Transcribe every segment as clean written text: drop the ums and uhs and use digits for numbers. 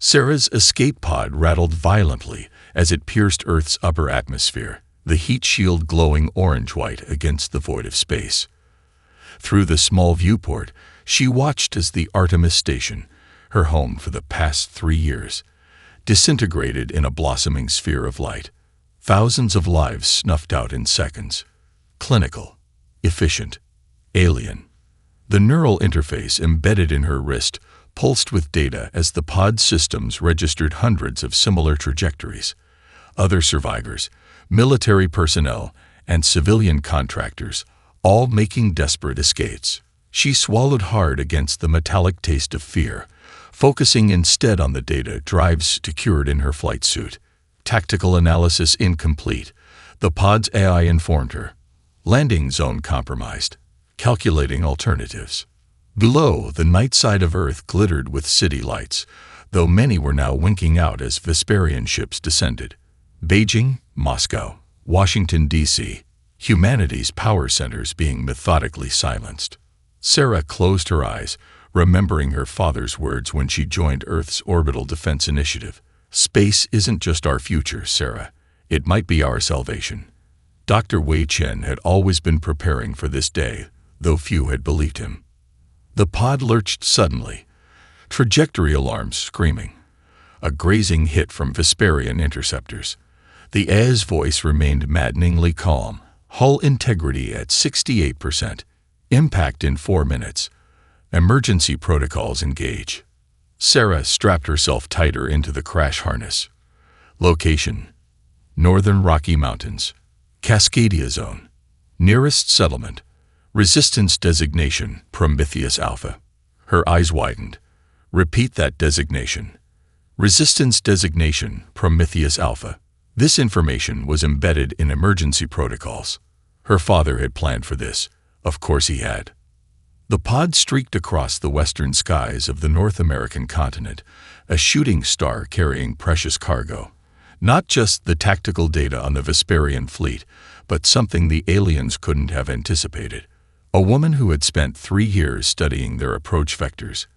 Sarah's escape pod rattled violently as it pierced Earth's upper atmosphere, the heat shield glowing orange-white against the void of space. Through the small viewport, she watched as the Artemis station, her home for the past 3 years, disintegrated in a blossoming sphere of light. Thousands of lives snuffed out in seconds. Clinical, efficient, alien. The neural interface embedded in her wrist pulsed with data as the pod's systems registered hundreds of similar trajectories. Other survivors, military personnel, and civilian contractors, all making desperate escapes. She swallowed hard against the metallic taste of fear, focusing instead on the data drives secured in her flight suit. Tactical analysis incomplete. The pod's AI informed her. Landing zone compromised. Calculating alternatives. Below, the night side of Earth glittered with city lights, though many were now winking out as Vesperian ships descended. Beijing, Moscow, Washington, D.C., humanity's power centers being methodically silenced. Sarah closed her eyes, remembering her father's words when she joined Earth's Orbital Defense Initiative. Space isn't just our future, Sarah. It might be our salvation. Dr. Wei Chen had always been preparing for this day, though few had believed him. The pod lurched suddenly, trajectory alarms screaming. A grazing hit from Vesperian interceptors. The AI's voice remained maddeningly calm. Hull integrity at 68%. Impact in 4 minutes. Emergency protocols engage. Sarah strapped herself tighter into the crash harness. Location: Northern Rocky Mountains. Cascadia Zone. Nearest settlement. Resistance designation, Prometheus Alpha. Her eyes widened. Repeat that designation. Resistance designation, Prometheus Alpha. This information was embedded in emergency protocols. Her father had planned for this. Of course he had. The pod streaked across the western skies of the North American continent, a shooting star carrying precious cargo. Not just the tactical data on the Vesperian fleet, but something the aliens couldn't have anticipated. A woman who had spent 3 years studying their approach vectors,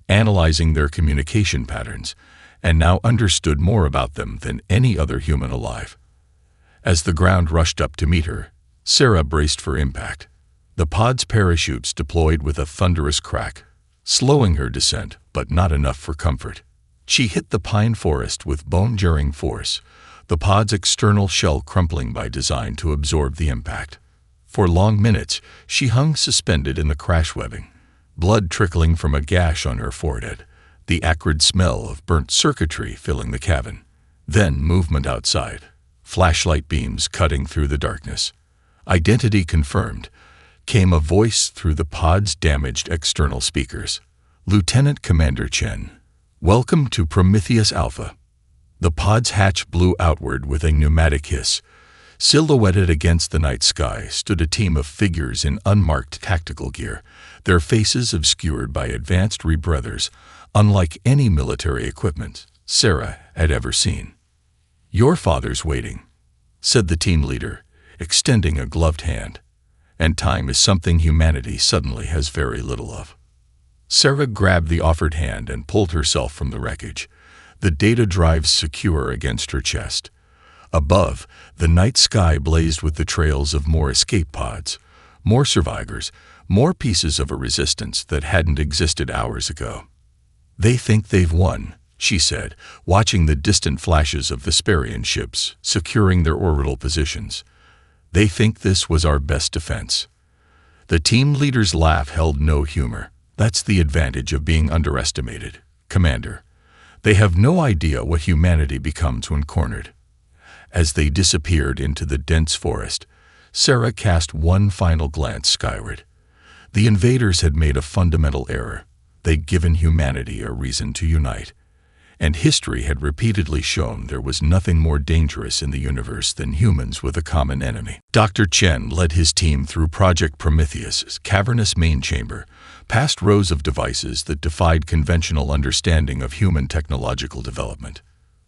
analyzing their communication patterns, and now understood more about them than any other human alive. As the ground rushed up to meet her, Sarah braced for impact. The pod's parachutes deployed with a thunderous crack, slowing her descent, but not enough for comfort. She hit the pine forest with bone-jarring force, the pod's external shell crumpling by design to absorb the impact. For long minutes, she hung suspended in the crash webbing, blood trickling from a gash on her forehead, the acrid smell of burnt circuitry filling the cabin. Then movement outside, flashlight beams cutting through the darkness. Identity confirmed, came a voice through the pod's damaged external speakers. Lieutenant Commander Chen, welcome to Prometheus Alpha. The pod's hatch blew outward with a pneumatic hiss. Silhouetted against the night sky stood a team of figures in unmarked tactical gear, their faces obscured by advanced rebreathers, unlike any military equipment Sarah had ever seen. Your father's waiting, said the team leader, extending a gloved hand. And time is something humanity suddenly has very little of. Sarah grabbed the offered hand and pulled herself from the wreckage, the data drives secure against her chest. Above, the night sky blazed with the trails of more escape pods, more survivors, more pieces of a resistance that hadn't existed hours ago. They think they've won, she said, watching the distant flashes of Vesperian ships securing their orbital positions. They think this was our best defense. The team leader's laugh held no humor. That's the advantage of being underestimated, Commander. They have no idea what humanity becomes when cornered. As they disappeared into the dense forest, Sarah cast one final glance skyward. The invaders had made a fundamental error. They'd given humanity a reason to unite. And history had repeatedly shown there was nothing more dangerous in the universe than humans with a common enemy. Dr. Chen led his team through Project Prometheus's cavernous main chamber, past rows of devices that defied conventional understanding of human technological development.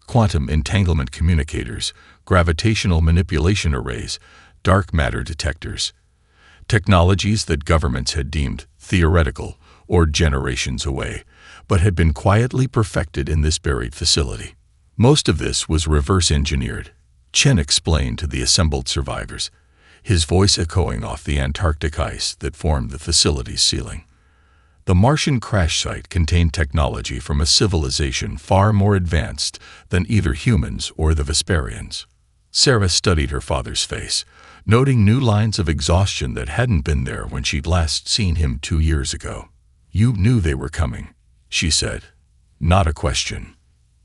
Quantum entanglement communicators, gravitational manipulation arrays, dark matter detectors. Technologies that governments had deemed theoretical or generations away, but had been quietly perfected in this buried facility. Most of this was reverse engineered, Chen explained to the assembled survivors, his voice echoing off the Antarctic ice that formed the facility's ceiling. The Martian crash site contained technology from a civilization far more advanced than either humans or the Vesperians. Sarah studied her father's face, noting new lines of exhaustion that hadn't been there when she'd last seen him 2 years ago. "You knew they were coming," she said. "Not a question."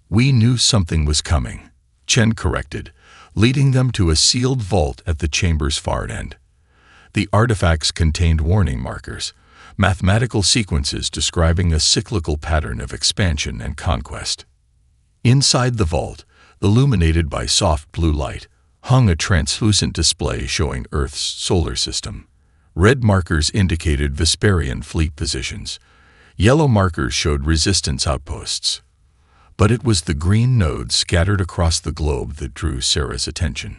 "We knew something was coming," Chen corrected, leading them to a sealed vault at the chamber's far end. The artifacts contained warning markers, mathematical sequences describing a cyclical pattern of expansion and conquest. Inside the vault, illuminated by soft blue light, hung a translucent display showing Earth's solar system. Red markers indicated Vesperian fleet positions. Yellow markers showed resistance outposts. But it was the green nodes scattered across the globe that drew Sarah's attention.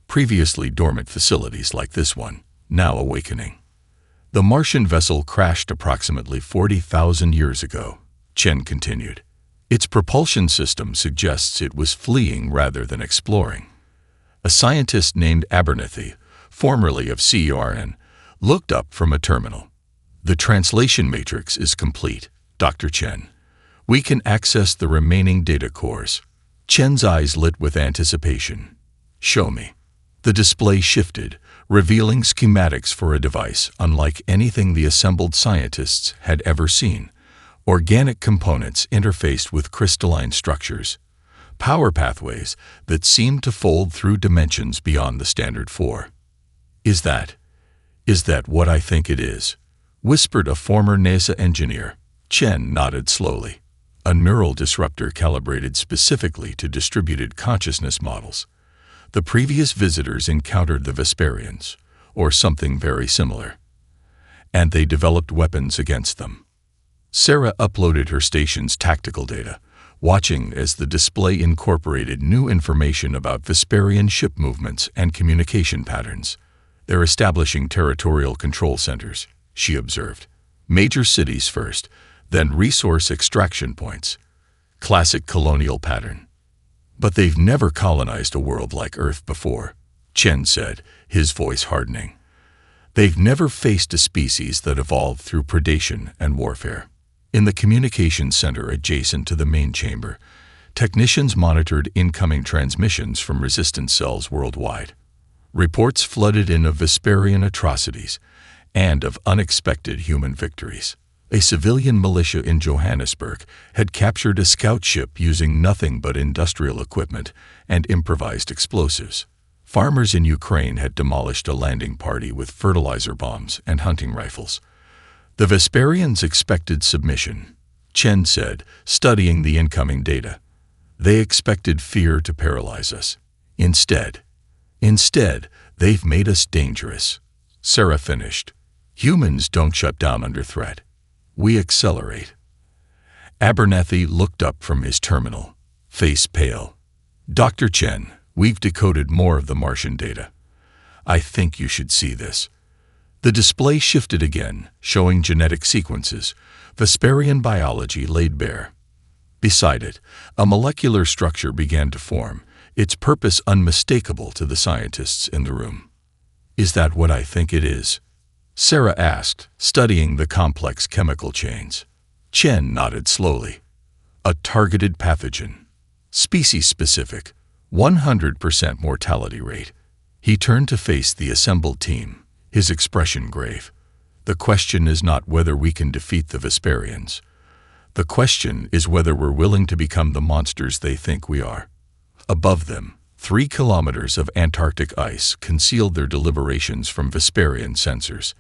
Previously dormant facilities like this one, now awakening. The Martian vessel crashed approximately 40,000 years ago, Chen continued. Its propulsion system suggests it was fleeing rather than exploring. A scientist named Abernethy, formerly of CERN, looked up from a terminal. "The translation matrix is complete, Dr. Chen. We can access the remaining data cores." Chen's eyes lit with anticipation. "Show me." The display shifted, revealing schematics for a device unlike anything the assembled scientists had ever seen. Organic components interfaced with crystalline structures. Power pathways that seemed to fold through dimensions beyond the standard 4. Is that what I think it is?" whispered a former NASA engineer. Chen nodded slowly. "A neural disruptor calibrated specifically to distributed consciousness models. The previous visitors encountered the Vesperians, or something very similar, and they developed weapons against them." Sarah uploaded her station's tactical data, watching as the display incorporated new information about Vesperian ship movements and communication patterns. "They're establishing territorial control centers," she observed. "Major cities first, then resource extraction points. Classic colonial pattern. But they've never colonized a world like Earth before," Chen said, his voice hardening. "They've never faced a species that evolved through predation and warfare." In the communications center adjacent to the main chamber, technicians monitored incoming transmissions from resistance cells worldwide. Reports flooded in of Vesperian atrocities and of unexpected human victories. A civilian militia in Johannesburg had captured a scout ship using nothing but industrial equipment and improvised explosives. Farmers in Ukraine had demolished a landing party with fertilizer bombs and hunting rifles. "The Vesperians expected submission," Chen said, studying the incoming data. "They expected fear to paralyze us. Instead, they've made us dangerous." Sarah finished. "Humans don't shut down under threat. We accelerate." Abernethy looked up from his terminal, face pale. "Dr. Chen, we've decoded more of the Martian data. I think you should see this." The display shifted again, showing genetic sequences, Vesperian biology laid bare. Beside it, a molecular structure began to form, its purpose unmistakable to the scientists in the room. "Is that what I think it is?" Sarah asked, studying the complex chemical chains. Chen nodded slowly. "A targeted pathogen. Species-specific, 100% mortality rate." He turned to face the assembled team, his expression grave. "The question is not whether we can defeat the Vesperians. The question is whether we're willing to become the monsters they think we are." Above them, 3 kilometers of Antarctic ice concealed their deliberations from Vesperian sensors.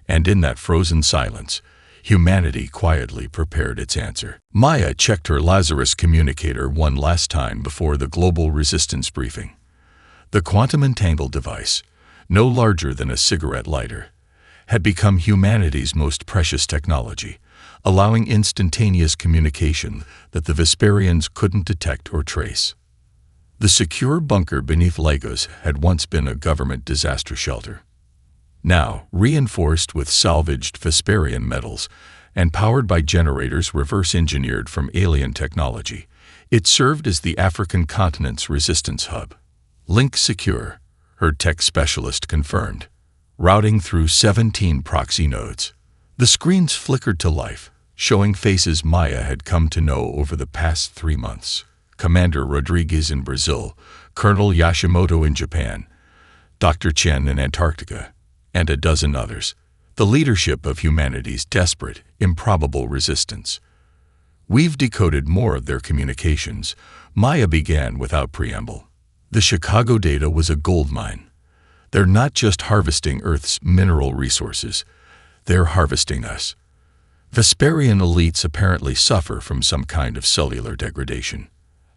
And in that frozen silence, humanity quietly prepared its answer. Maya checked her Lazarus communicator one last time before the global resistance briefing. The quantum entangled device, no larger than a cigarette lighter, had become humanity's most precious technology, allowing instantaneous communication that the Vesperians couldn't detect or trace. The secure bunker beneath Lagos had once been a government disaster shelter. Now, reinforced with salvaged Vesperian metals and powered by generators reverse-engineered from alien technology. It served as the African continent's resistance hub. Link secure, her tech specialist confirmed. Routing through 17 proxy nodes. The screens flickered to life, showing faces Maya had come to know over the past 3 months. Commander Rodriguez in Brazil, Colonel Yashimoto in Japan, Dr. Chen in Antarctica, and a dozen others. The leadership of humanity's desperate, improbable resistance. We've decoded more of their communications, Maya began without preamble. The Chicago data was a goldmine. They're not just harvesting Earth's mineral resources, they're harvesting us. Vesperian elites apparently suffer from some kind of cellular degradation.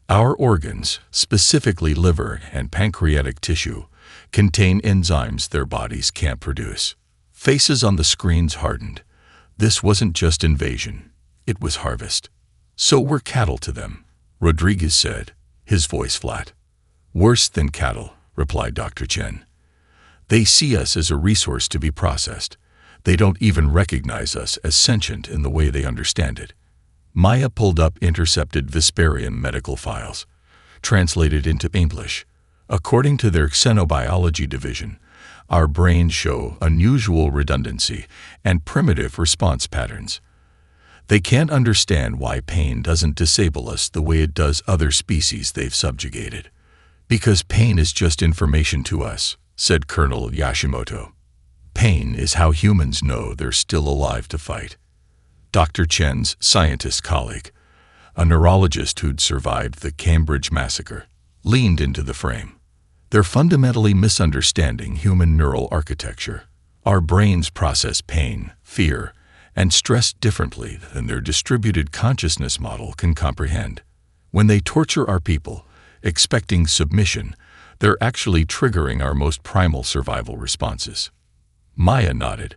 Our organs, specifically liver and pancreatic tissue, contain enzymes their bodies can't produce. Faces on the screens hardened. This wasn't just invasion, it was harvest. So we're cattle to them, Rodriguez said, his voice flat. Worse than cattle, replied Dr. Chen. They see us as a resource to be processed. They don't even recognize us as sentient in the way they understand it. Maya pulled up intercepted Vesperian medical files, translated into English. According to their xenobiology division, our brains show unusual redundancy and primitive response patterns. They can't understand why pain doesn't disable us the way it does other species they've subjugated. Because pain is just information to us, said Colonel Yashimoto. Pain is how humans know they're still alive to fight. Dr. Chen's scientist colleague, a neurologist who'd survived the Cambridge massacre, leaned into the frame. They're fundamentally misunderstanding human neural architecture. Our brains process pain, fear, and stress differently than their distributed consciousness model can comprehend. When they torture our people, expecting submission, they're actually triggering our most primal survival responses. Maya nodded.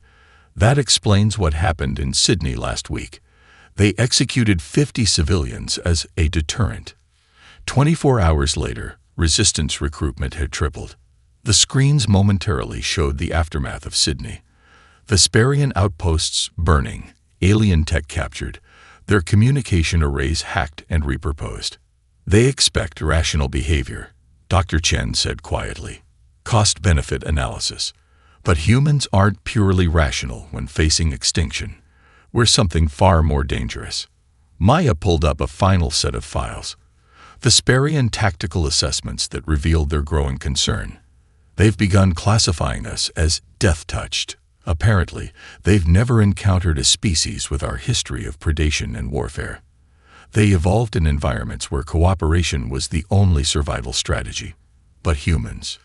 That explains what happened in Sydney last week. They executed 50 civilians as a deterrent. 24 hours later, resistance recruitment had tripled. The screens momentarily showed the aftermath of Sydney. Vesperian outposts burning, alien tech captured, their communication arrays hacked and repurposed. They expect rational behavior, Dr. Chen said quietly. Cost-benefit analysis. But humans aren't purely rational when facing extinction. We're something far more dangerous. Maya pulled up a final set of files. Vesperian tactical assessments that revealed their growing concern. They've begun classifying us as death-touched. Apparently, they've never encountered a species with our history of predation and warfare. They evolved in environments where cooperation was the only survival strategy. But humans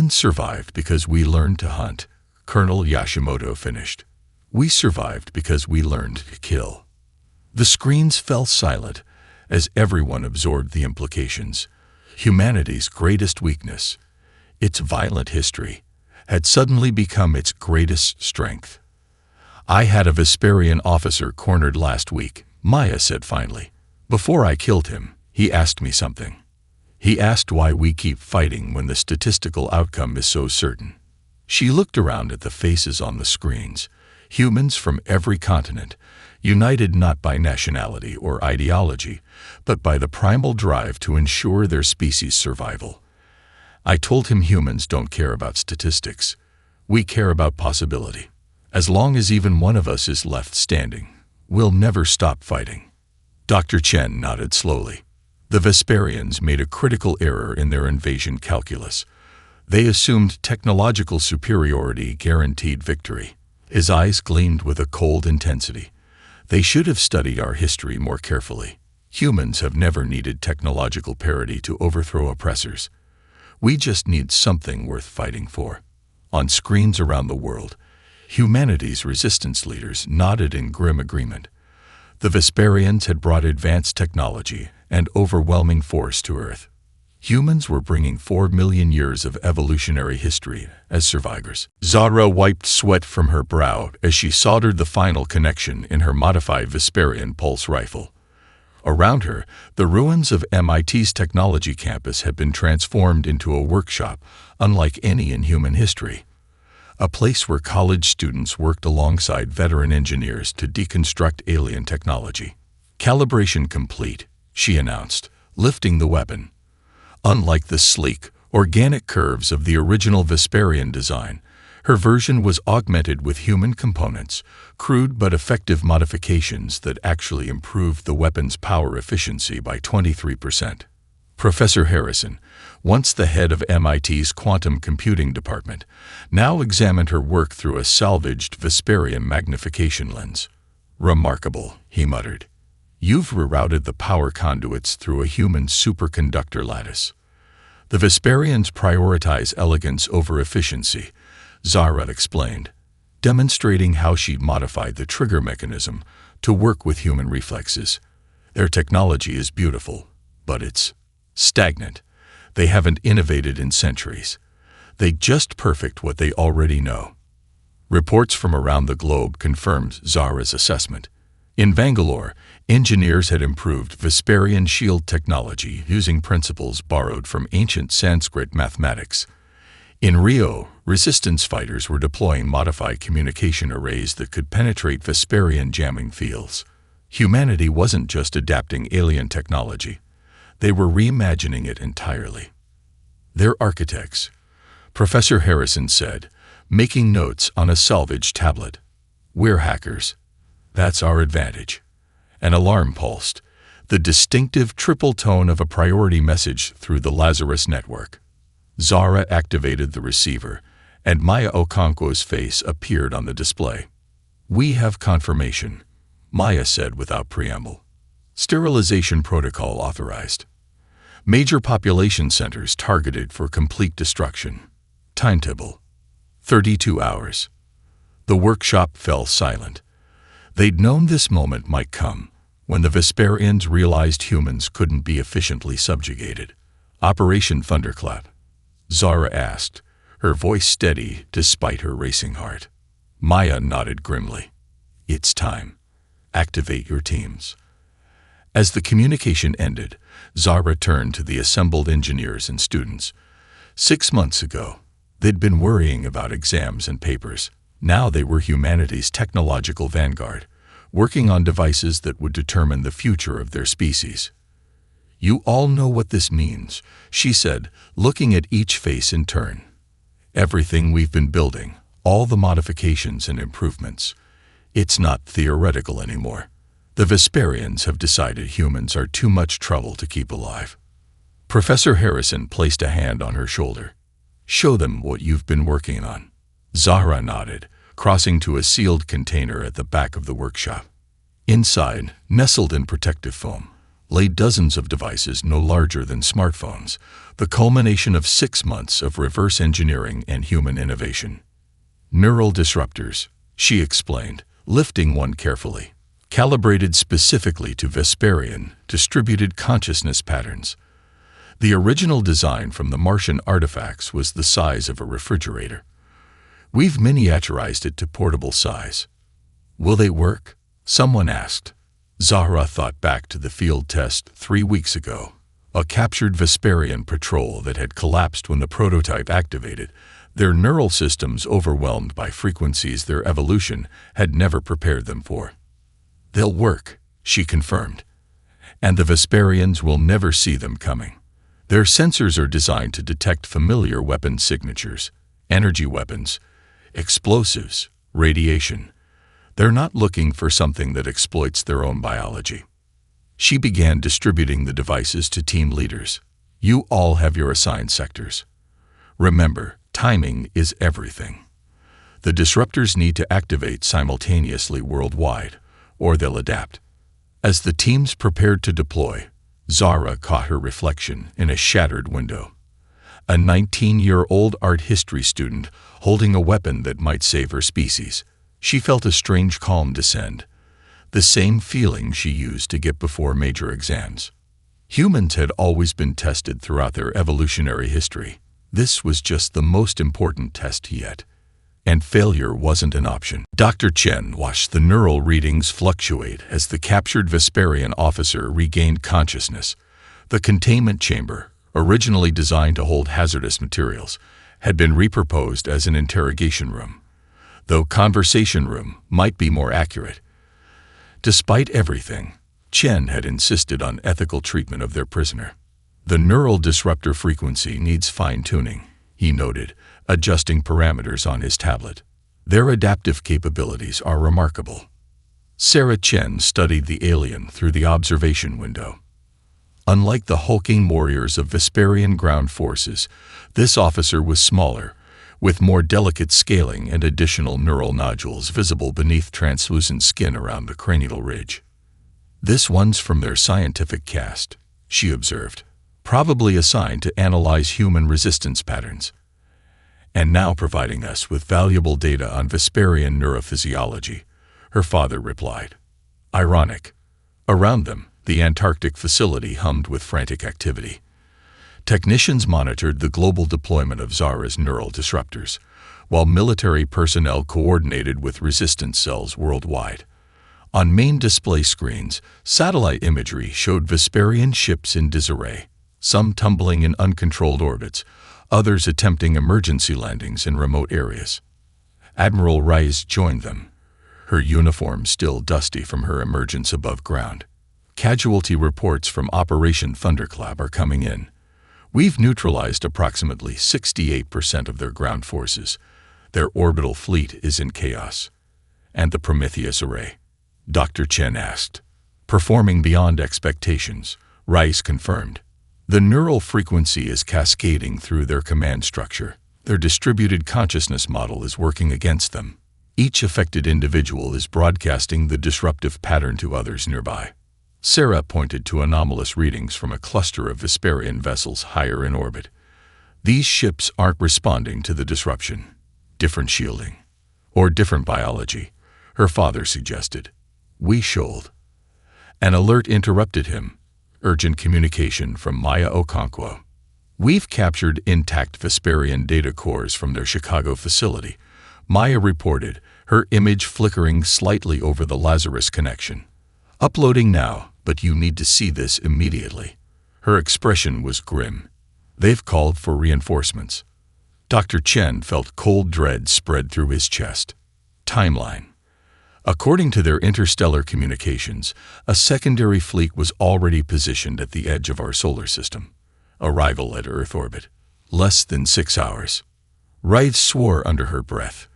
survived because we learned to hunt, Colonel Yashimoto finished. We survived because we learned to kill. The screens fell silent as everyone absorbed the implications. Humanity's greatest weakness, its violent history, had suddenly become its greatest strength. I had a Vesperian officer cornered last week, Maya said finally. Before I killed him, he asked me something. He asked why we keep fighting when the statistical outcome is so certain. She looked around at the faces on the screens, humans from every continent, united not by nationality or ideology, but by the primal drive to ensure their species' survival. I told him humans don't care about statistics. We care about possibility. As long as even one of us is left standing, we'll never stop fighting. Dr. Chen nodded slowly. The Vesperians made a critical error in their invasion calculus. They assumed technological superiority guaranteed victory. His eyes gleamed with a cold intensity. They should have studied our history more carefully. Humans have never needed technological parity to overthrow oppressors. We just need something worth fighting for. On screens around the world, humanity's resistance leaders nodded in grim agreement. The Vesperians had brought advanced technology and overwhelming force to Earth. Humans were bringing 4 million years of evolutionary history as survivors. Zara wiped sweat from her brow as she soldered the final connection in her modified Vesperian pulse rifle. Around her, the ruins of MIT's technology campus had been transformed into a workshop unlike any in human history. a place where college students worked alongside veteran engineers to deconstruct alien technology. "Calibration complete," she announced, lifting the weapon. Unlike the sleek, organic curves of the original Vesperian design, her version was augmented with human components, crude but effective modifications that actually improved the weapon's power efficiency by 23%. Professor Harrison, once the head of MIT's quantum computing department, now examined her work through a salvaged Vesperian magnification lens. "Remarkable," he muttered. "You've rerouted the power conduits through a human superconductor lattice." "The Vesperians prioritize elegance over efficiency," Zara explained, demonstrating how she'd modified the trigger mechanism to work with human reflexes. "Their technology is beautiful, but it's stagnant. They haven't innovated in centuries. They just perfect what they already know." Reports from around the globe confirmed Zara's assessment. In Bangalore, engineers had improved Vesperian shield technology using principles borrowed from ancient Sanskrit mathematics. In Rio, resistance fighters were deploying modified communication arrays that could penetrate Vesperian jamming fields. Humanity wasn't just adapting alien technology. They were reimagining it entirely. "They're architects," Professor Harrison said, making notes on a salvage tablet. "We're hackers. That's our advantage." An alarm pulsed, the distinctive triple tone of a priority message through the Lazarus network. Zara activated the receiver, and Maya Okonkwo's face appeared on the display. "We have confirmation," Maya said without preamble. "Sterilization protocol authorized. Major population centers targeted for complete destruction. Timetable: 32 hours. The workshop fell silent. They'd known this moment might come, when the Vesperians realized humans couldn't be efficiently subjugated. "Operation Thunderclap?" Zara asked, her voice steady despite her racing heart. Maya nodded grimly. "It's time. Activate your teams." As the communication ended, Zara turned to the assembled engineers and students. 6 months ago, they'd been worrying about exams and papers. Now they were humanity's technological vanguard, working on devices that would determine the future of their species. "You all know what this means," she said, looking at each face in turn. "Everything we've been building, all the modifications and improvements. It's not theoretical anymore. The Vesperians have decided humans are too much trouble to keep alive." Professor Harrison placed a hand on her shoulder. "Show them what you've been working on." Zara nodded, crossing to a sealed container at the back of the workshop. Inside, nestled in protective foam, lay dozens of devices no larger than smartphones, the culmination of 6 months of reverse engineering and human innovation. "Neural disruptors," she explained, lifting one carefully. "Calibrated specifically to Vesperian, distributed consciousness patterns." The original design from the Martian artifacts was the size of a refrigerator. "We've miniaturized it to portable size." "Will they work?" someone asked. Zahra thought back to the field test 3 weeks ago, a captured Vesperian patrol that had collapsed when the prototype activated, their neural systems overwhelmed by frequencies their evolution had never prepared them for. "They'll work," she confirmed, "and the Vesperians will never see them coming. Their sensors are designed to detect familiar weapon signatures, energy weapons, explosives, radiation. They're not looking for something that exploits their own biology." She began distributing the devices to team leaders. "You all have your assigned sectors. Remember, timing is everything. The disruptors need to activate simultaneously worldwide, or they'll adapt." As the teams prepared to deploy, Zara caught her reflection in a shattered window. A 19-year-old art history student holding a weapon that might save her species. She felt a strange calm descend, the same feeling she used to get before major exams. Humans had always been tested throughout their evolutionary history. This was just the most important test yet, and failure wasn't an option. Dr. Chen watched the neural readings fluctuate as the captured Vesperian officer regained consciousness. The containment chamber, originally designed to hold hazardous materials, had been repurposed as an interrogation room, though conversation room might be more accurate. Despite everything, Chen had insisted on ethical treatment of their prisoner. The neural disruptor frequency needs fine-tuning, he noted, adjusting parameters on his tablet. Their adaptive capabilities are remarkable. Sarah Chen studied the alien through the observation window. Unlike the hulking warriors of Vesperian ground forces, this officer was smaller, with more delicate scaling and additional neural nodules visible beneath translucent skin around the cranial ridge. "This one's from their scientific cast," she observed, "probably assigned to analyze human resistance patterns. And now providing us with valuable data on Vesperian neurophysiology," her father replied. Ironic. Around them, the Antarctic facility hummed with frantic activity. Technicians monitored the global deployment of Zara's neural disruptors, while military personnel coordinated with resistance cells worldwide. On main display screens, satellite imagery showed Vesperian ships in disarray, some tumbling in uncontrolled orbits, others attempting emergency landings in remote areas. Admiral Rice joined them, her uniform still dusty from her emergence above ground. "Casualty reports from Operation Thunderclap are coming in. We've neutralized approximately 68% of their ground forces. Their orbital fleet is in chaos." "And the Prometheus array?" Dr. Chen asked. "Performing beyond expectations," Rice confirmed. "The neural frequency is cascading through their command structure. Their distributed consciousness model is working against them. Each affected individual is broadcasting the disruptive pattern to others nearby." Sarah pointed to anomalous readings from a cluster of Vesperian vessels higher in orbit. "These ships aren't responding to the disruption. Different shielding. Or different biology," her father suggested. "We should." An alert interrupted him. Urgent communication from Maya Okonkwo. "We've captured intact Vesperian data cores from their Chicago facility," Maya reported, her image flickering slightly over the Lazarus connection. "Uploading now, but you need to see this immediately." Her expression was grim. "They've called for reinforcements." Dr. Chen felt cold dread spread through his chest. Timeline. According to their interstellar communications, a secondary fleet was already positioned at the edge of our solar system. Arrival at Earth orbit. Less than 6 hours. Rice swore under her breath.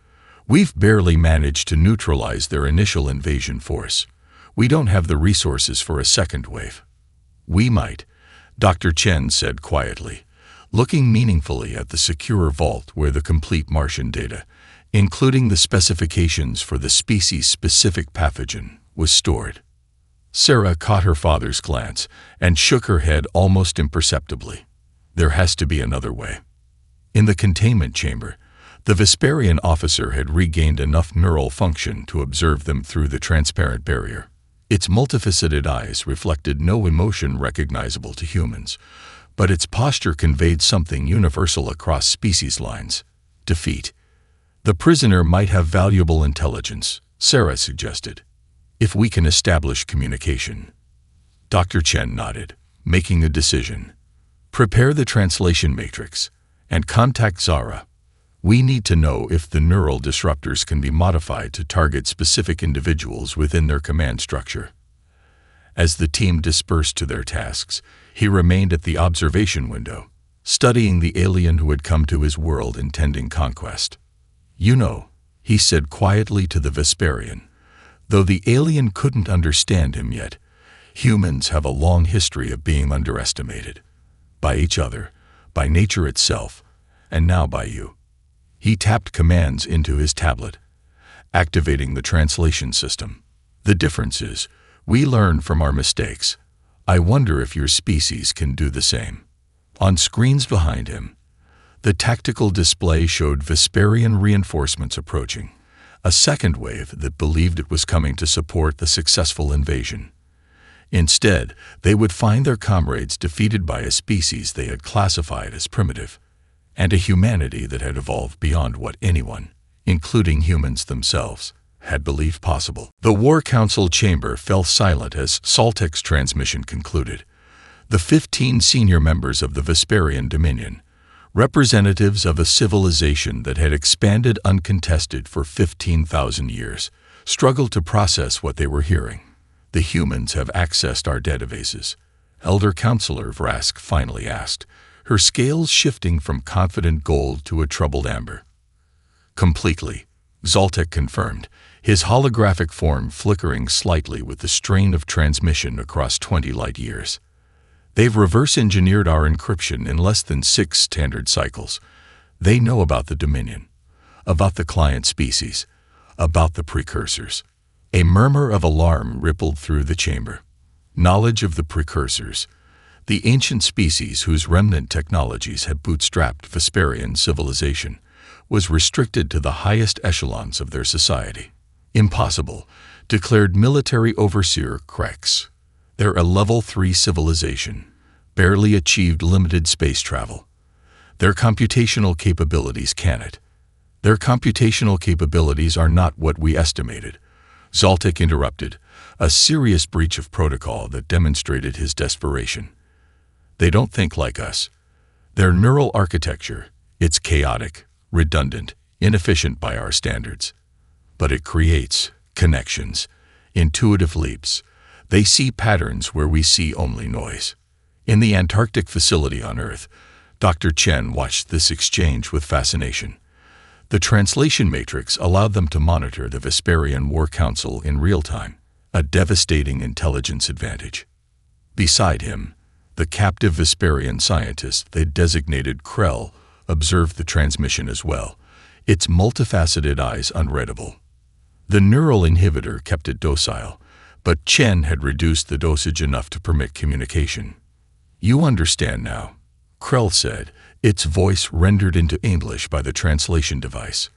"We've barely managed to neutralize their initial invasion force. We don't have the resources for a second wave." "We might," Dr. Chen said quietly, looking meaningfully at the secure vault where the complete Martian data, including the specifications for the species-specific pathogen, was stored. Sarah caught her father's glance and shook her head almost imperceptibly. There has to be another way. In the containment chamber, the Vesperian officer had regained enough neural function to observe them through the transparent barrier. Its multifaceted eyes reflected no emotion recognizable to humans, but its posture conveyed something universal across species lines: defeat. "The prisoner might have valuable intelligence," Sarah suggested, "if we can establish communication." Dr. Chen nodded, making a decision. "Prepare the translation matrix and contact Zara. We need to know if the neural disruptors can be modified to target specific individuals within their command structure." As the team dispersed to their tasks, he remained at the observation window, studying the alien who had come to his world intending conquest. "You know," he said quietly to the Vesperian, though the alien couldn't understand him yet, "humans have a long history of being underestimated. By each other, by nature itself, and now by you." He tapped commands into his tablet, activating the translation system. "The difference is, we learn from our mistakes. I wonder if your species can do the same." On screens behind him, the tactical display showed Vesperian reinforcements approaching, a second wave that believed it was coming to support the successful invasion. Instead, they would find their comrades defeated by a species they had classified as primitive, and a humanity that had evolved beyond what anyone, including humans themselves, had believed possible. The War Council chamber fell silent as Saltek's transmission concluded. The 15 senior members of the Vesperian Dominion, Representatives of a civilization that had expanded uncontested for 15,000 years struggled to process what they were hearing. "The humans have accessed our databases," Elder Counselor Vrask finally asked, her scales shifting from confident gold to a troubled amber. "Completely," Zoltek confirmed, his holographic form flickering slightly with the strain of transmission across 20 light years. "They've reverse-engineered our encryption in less than 6 standard cycles. They know about the Dominion, about the client species, about the precursors." A murmur of alarm rippled through the chamber. Knowledge of the precursors, the ancient species whose remnant technologies had bootstrapped Vesperian civilization, was restricted to the highest echelons of their society. "Impossible," declared military overseer Krex. "They're a level 3 civilization, barely achieved limited space travel. Their computational capabilities can. Their computational capabilities are not what we estimated," Zoltek interrupted, a serious breach of protocol that demonstrated his desperation. "They don't think like us. Their neural architecture, it's chaotic, redundant, inefficient by our standards. But it creates connections, intuitive leaps. They see patterns where we see only noise." In the Antarctic facility on Earth, Dr. Chen watched this exchange with fascination. The translation matrix allowed them to monitor the Vesperian War Council in real time, a devastating intelligence advantage. Beside him, the captive Vesperian scientist they designated Krell observed the transmission as well, its multifaceted eyes unreadable. The neural inhibitor kept it docile, but Chen had reduced the dosage enough to permit communication. "You understand now," Krell said, its voice rendered into English by the translation device,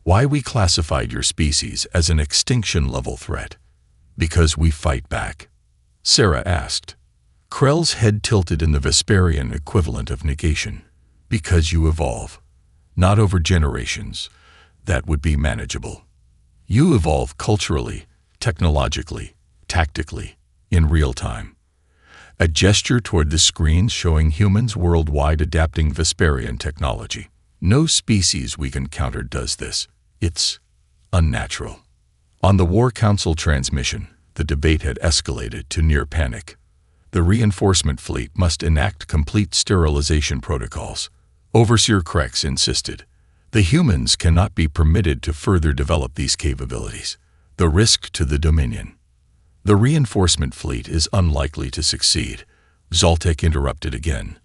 "why we classified your species as an extinction-level threat." "Because we fight back?" Sarah asked. Krell's head tilted in the Vesperian equivalent of negation. "Because you evolve. Not over generations. That would be manageable. You evolve culturally, technologically, tactically, in real time." A gesture toward the screens showing humans worldwide adapting Vesperian technology. "No species we've encountered does this. It's unnatural." On the War Council transmission, the debate had escalated to near panic. The reinforcement fleet must enact complete sterilization protocols. Overseer Krex insisted. "The humans cannot be permitted to further develop these capabilities. The risk to the Dominion." "The reinforcement fleet is unlikely to succeed," Zoltek interrupted again.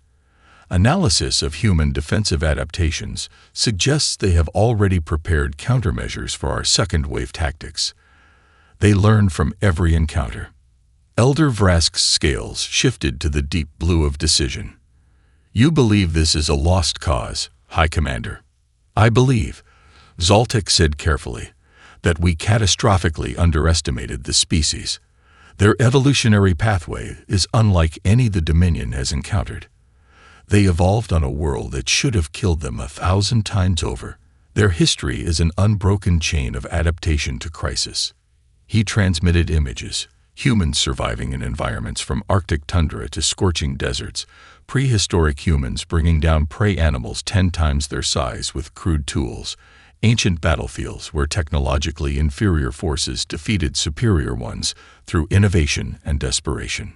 "Analysis of human defensive adaptations suggests they have already prepared countermeasures for our second-wave tactics. They learn from every encounter." Elder Vrask's scales shifted to the deep blue of decision. "You believe this is a lost cause, High Commander?" "I believe," Zoltek said carefully, "that we catastrophically underestimated the species. Their evolutionary pathway is unlike any the Dominion has encountered. They evolved on a world that should have killed them 1,000 times over. Their history is an unbroken chain of adaptation to crisis." He transmitted images, humans surviving in environments from Arctic tundra to scorching deserts, prehistoric humans bringing down prey animals 10 times their size with crude tools, ancient battlefields where technologically inferior forces defeated superior ones through innovation and desperation.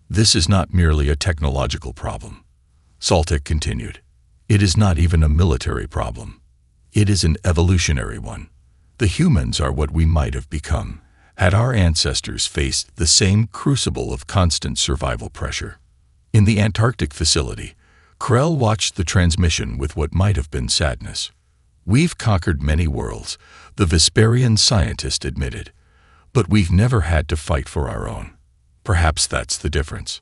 "This is not merely a technological problem," Zoltek continued. "It is not even a military problem. It is an evolutionary one. The humans are what we might have become had our ancestors faced the same crucible of constant survival pressure." In the Antarctic facility, Krell watched the transmission with what might have been sadness. "We've conquered many worlds," the Vesperian scientist admitted, "but we've never had to fight for our own. Perhaps that's the difference."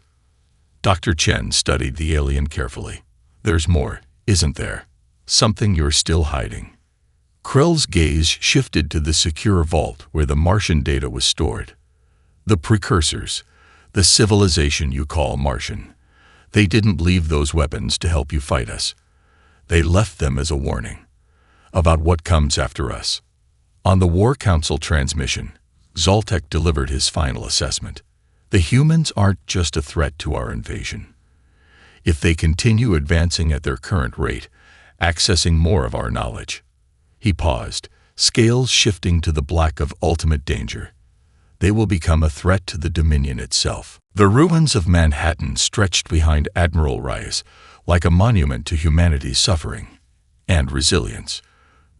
Dr. Chen studied the alien carefully. "There's more, isn't there? Something you're still hiding." Krell's gaze shifted to the secure vault where the Martian data was stored. "The precursors, the civilization you call Martian. They didn't leave those weapons to help you fight us. They left them as a warning about what comes after us." On the War Council transmission, Zoltek delivered his final assessment. "The humans aren't just a threat to our invasion. if they continue advancing at their current rate, accessing more of our knowledge. He paused, scales shifting to the black of ultimate danger. They will become a threat to the Dominion itself. The ruins of Manhattan stretched behind Admiral Rice, like a monument to humanity's suffering and resilience.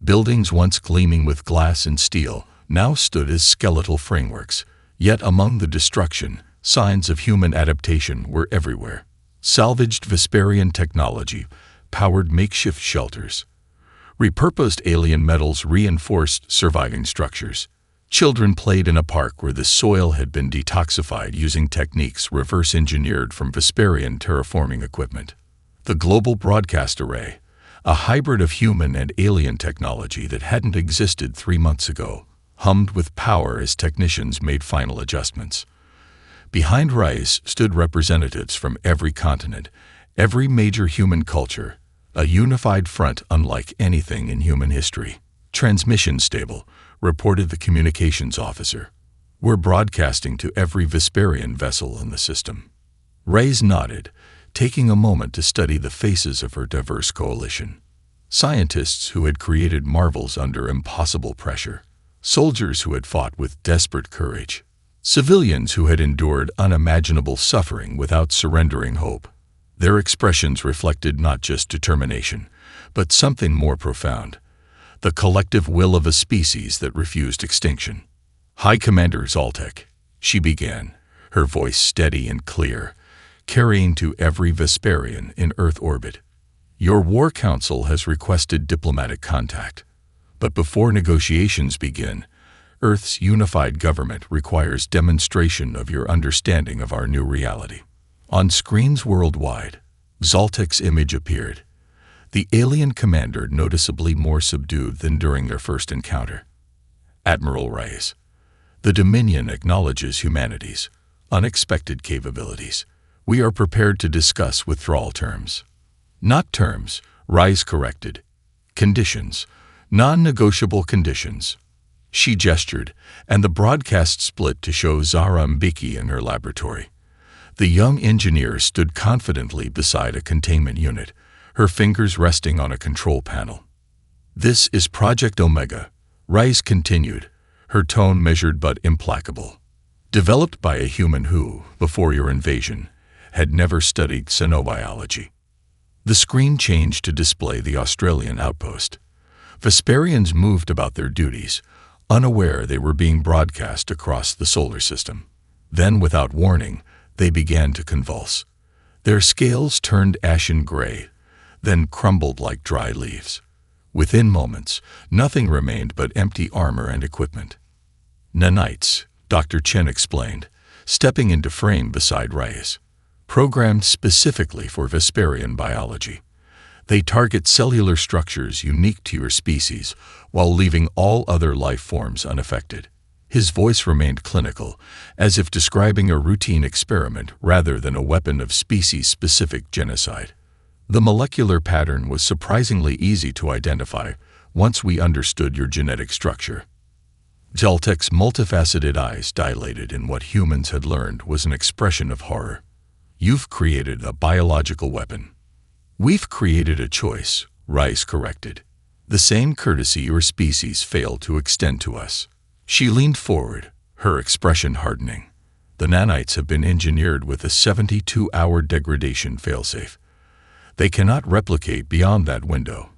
Buildings once gleaming with glass and steel now stood as skeletal frameworks, yet among the destruction, signs of human adaptation were everywhere. Salvaged Vesperian technology powered makeshift shelters. Repurposed alien metals reinforced surviving structures. Children played in a park where the soil had been detoxified using techniques reverse-engineered from Vesperian terraforming equipment. The Global Broadcast Array, a hybrid of human and alien technology that hadn't existed 3 months ago, hummed with power as technicians made final adjustments. Behind Rice stood representatives from every continent, every major human culture, a unified front unlike anything in human history. "Transmission stable," reported the communications officer. "We're broadcasting to every Vesperian vessel in the system." Rice nodded, taking a moment to study the faces of her diverse coalition. Scientists who had created marvels under impossible pressure. Soldiers who had fought with desperate courage. Civilians who had endured unimaginable suffering without surrendering hope. Their expressions reflected not just determination, but something more profound: the collective will of a species that refused extinction. "High Commander Zoltek," she began, her voice steady and clear, carrying to every Vesperian in Earth orbit. "Your War Council has requested diplomatic contact. But before negotiations begin, Earth's unified government requires demonstration of your understanding of our new reality." On screens worldwide, Zoltek's image appeared, the alien commander noticeably more subdued than during their first encounter. "Admiral Rice, the Dominion acknowledges humanity's unexpected capabilities. We are prepared to discuss withdrawal terms." "Not terms," Rice corrected. "Conditions. Non-negotiable conditions." She gestured, and the broadcast split to show Zara Mbiki in her laboratory. The young engineer stood confidently beside a containment unit, her fingers resting on a control panel. "This is Project Omega," Rice continued, her tone measured but implacable. "Developed by a human who, before your invasion, had never studied xenobiology." The screen changed to display the Australian outpost. Vesperians moved about their duties, unaware they were being broadcast across the solar system. Then, without warning, they began to convulse. Their scales turned ashen gray, then crumbled like dry leaves. Within moments, nothing remained but empty armor and equipment. "Nanites," Dr. Chen explained, stepping into frame beside Rice. "Programmed specifically for Vesperian biology. They target cellular structures unique to your species while leaving all other life forms unaffected." His voice remained clinical, as if describing a routine experiment rather than a weapon of species-specific genocide. "The molecular pattern was surprisingly easy to identify once we understood your genetic structure." Zoltek's multifaceted eyes dilated in what humans had learned was an expression of horror. "You've created a biological weapon." "We've created a choice," Rice corrected. "The same courtesy your species failed to extend to us." She leaned forward, her expression hardening. "The nanites have been engineered with a 72-hour degradation failsafe. They cannot replicate beyond that window,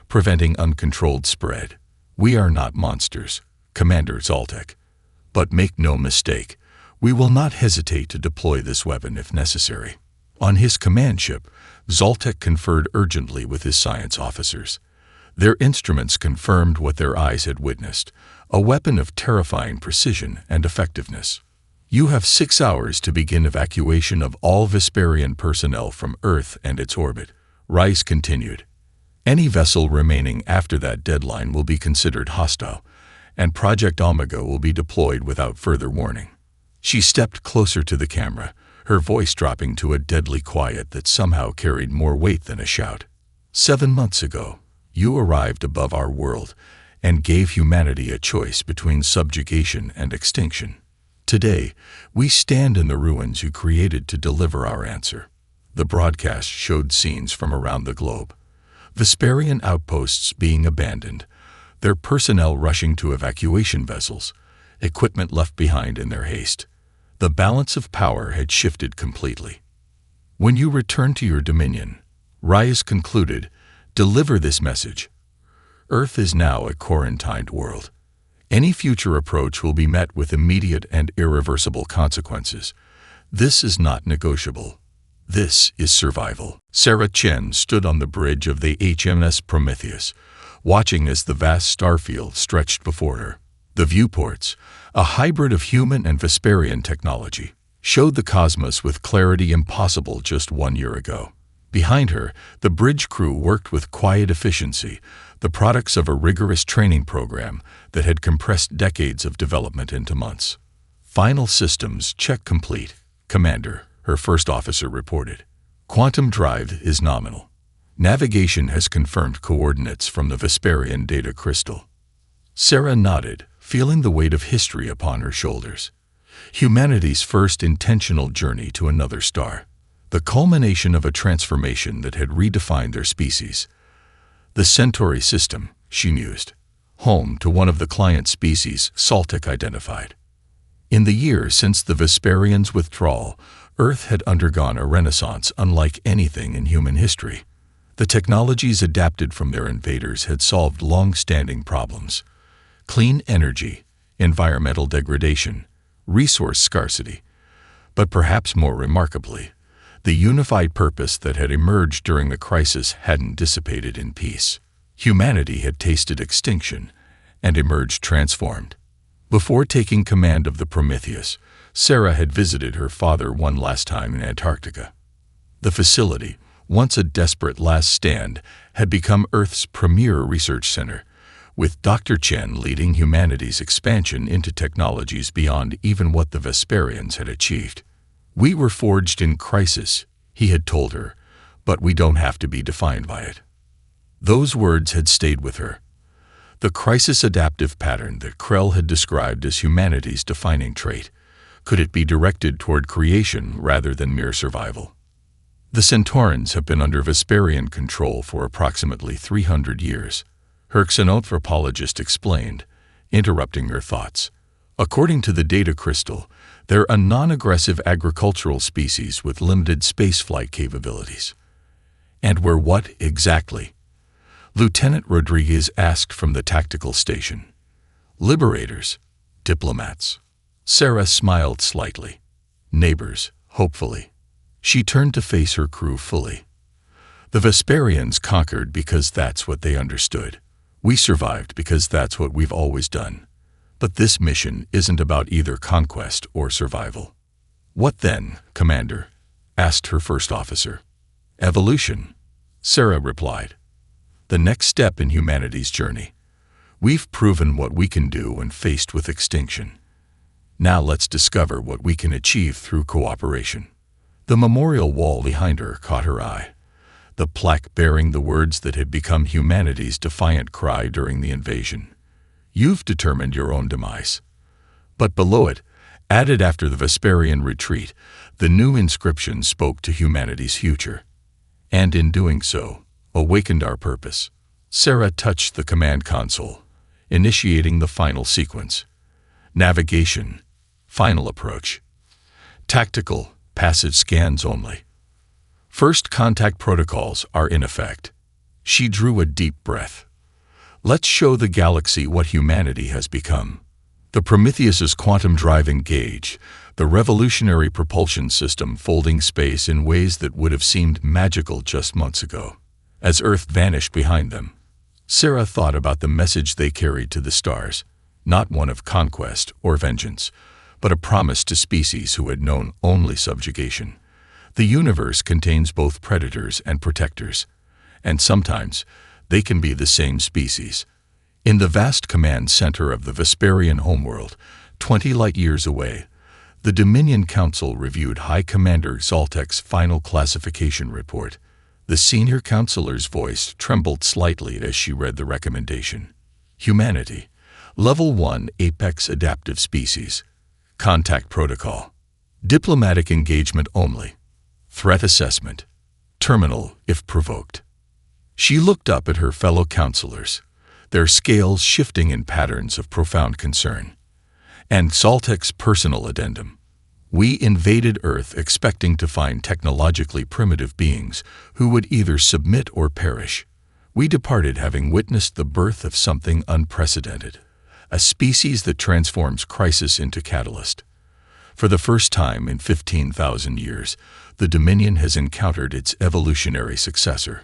preventing uncontrolled spread. We are not monsters, Commander Zoltek. But make no mistake, we will not hesitate to deploy this weapon if necessary." On his command ship, Zoltek conferred urgently with his science officers. Their instruments confirmed what their eyes had witnessed, a weapon of terrifying precision and effectiveness. "You have 6 hours to begin evacuation of all Vesperian personnel from Earth and its orbit," Rice continued. "Any vessel remaining after that deadline will be considered hostile, and Project Omega will be deployed without further warning." She stepped closer to the camera, her voice dropping to a deadly quiet that somehow carried more weight than a shout. 7 months ago, you arrived above our world and gave humanity a choice between subjugation and extinction. Today, we stand in the ruins you created to deliver our answer. The broadcast showed scenes from around the globe. Vesperian outposts being abandoned, their personnel rushing to evacuation vessels, equipment left behind in their haste. The balance of power had shifted completely. When you return to your dominion, Reyes concluded, deliver this message. Earth is now a quarantined world. Any future approach will be met with immediate and irreversible consequences. This is not negotiable. This is survival. Sarah Chen stood on the bridge of the HMS Prometheus, watching as the vast starfield stretched before her. The viewports, a hybrid of human and Vesperian technology, showed the cosmos with clarity impossible just 1 year ago. Behind her, the bridge crew worked with quiet efficiency, the products of a rigorous training program that had compressed decades of development into months. Final systems check complete, Commander, her first officer reported. Quantum drive is nominal. Navigation has confirmed coordinates from the Vesperian data crystal. Sarah nodded, feeling the weight of history upon her shoulders. Humanity's first intentional journey to another star. The culmination of a transformation that had redefined their species. The Centauri system, she mused, home to one of the client species Saltic identified. In the years since the Vesperians' withdrawal, Earth had undergone a renaissance unlike anything in human history. The technologies adapted from their invaders had solved long-standing problems. Clean energy, environmental degradation, resource scarcity, but perhaps more remarkably, the unified purpose that had emerged during the crisis hadn't dissipated in peace. Humanity had tasted extinction and emerged transformed. Before taking command of the Prometheus, Sarah had visited her father one last time in Antarctica. The facility, once a desperate last stand, had become Earth's premier research center, with Dr. Chen leading humanity's expansion into technologies beyond even what the Vesperians had achieved. We were forged in crisis, he had told her, but we don't have to be defined by it. Those words had stayed with her. The crisis-adaptive pattern that Krell had described as humanity's defining trait, could it be directed toward creation rather than mere survival? The Centaurans have been under Vesperian control for approximately 300 years, her xenanthropologist explained, interrupting her thoughts. According to the data crystal, they're a non-aggressive agricultural species with limited spaceflight capabilities. And we're what exactly? Lieutenant Rodriguez asked from the tactical station. Liberators, diplomats. Sarah smiled slightly. Neighbors, hopefully. She turned to face her crew fully. The Vesperians conquered because that's what they understood. We survived because that's what we've always done. But this mission isn't about either conquest or survival. What then, Commander? Asked her first officer. Evolution, Sarah replied. The next step in humanity's journey. We've proven what we can do when faced with extinction. Now let's discover what we can achieve through cooperation. The memorial wall behind her caught her eye. The plaque bearing the words that had become humanity's defiant cry during the invasion. You've determined your own demise. But below it, added after the Vesperian retreat, the new inscription spoke to humanity's future. And in doing so, awakened our purpose. Sarah touched the command console, initiating the final sequence. Navigation, final approach. Tactical, passive scans only. First contact protocols are in effect. She drew a deep breath. Let's show the galaxy what humanity has become. The Prometheus's quantum drive engage, the revolutionary propulsion system folding space in ways that would have seemed magical just months ago. As Earth vanished behind them, Sarah thought about the message they carried to the stars, not one of conquest or vengeance, but a promise to species who had known only subjugation. The universe contains both predators and protectors, and sometimes they can be the same species. In the vast command center of the Vesperian homeworld, 20 light-years away, the Dominion Council reviewed High Commander Zaltek's final classification report. The senior counselor's voice trembled slightly as she read the recommendation. Humanity, Level 1 Apex Adaptive Species. Contact Protocol. Diplomatic engagement only. Threat assessment. Terminal, if provoked. She looked up at her fellow counselors, their scales shifting in patterns of profound concern. And Saltek's personal addendum. We invaded Earth expecting to find technologically primitive beings who would either submit or perish. We departed having witnessed the birth of something unprecedented, a species that transforms crisis into catalyst. For the first time in 15,000 years, the Dominion has encountered its evolutionary successor.